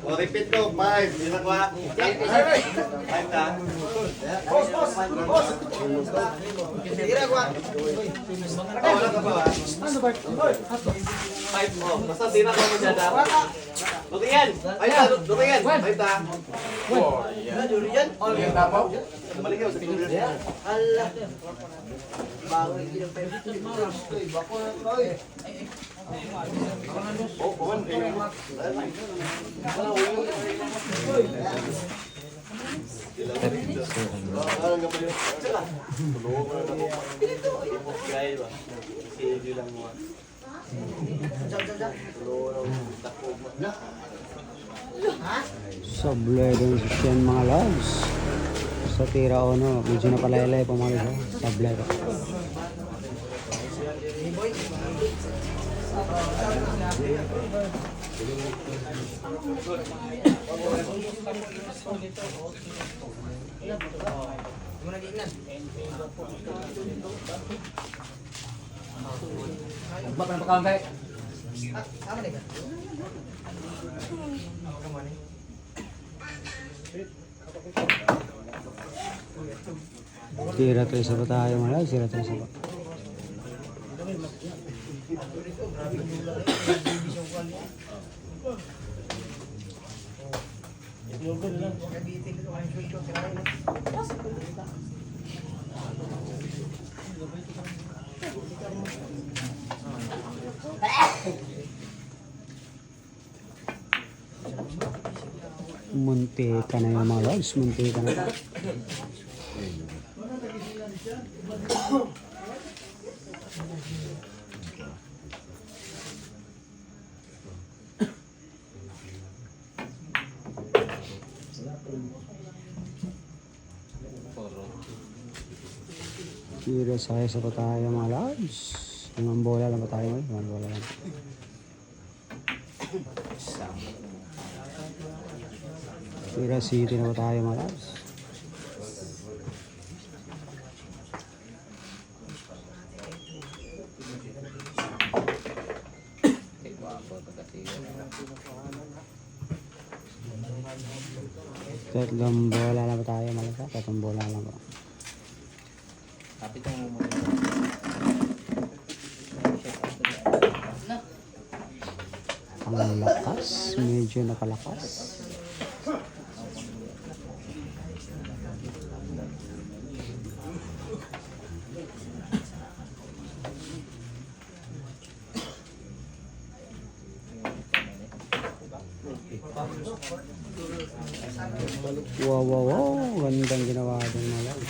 O, repeat ko. 5. Dinakwa. 5 ka. Dinakwa. Wala ka ba? 5 mo. Basta dinakwa mo dyan. Lutingan. Lutingan. 5 ta. Durian. Durian tapaw. Balik ka sa durian. Allah. Bago yung pinag-5. Bako na ito. Oh, kuman kayo. Sablay din siya mga lods. Sa tira o no, medyo napalaylay pa mga lods. Sablay pa. Tira tayo sa tayo mga lods. Tira tayo sa ba. Munti ka na yung mga lods. Munti ka na. Tira sa pa tayo mga lods. 5 bola lang pa tayo ngayon. 5 bola lang. Tira City na pa tayo mga lods. Tatlong bola lang pa tayo mga lods. Tatlong bola lang pa. Kapit ang Ang lakas, medyo nakalakas. Wow, wow, wow. Gandang ginawa din mga lods.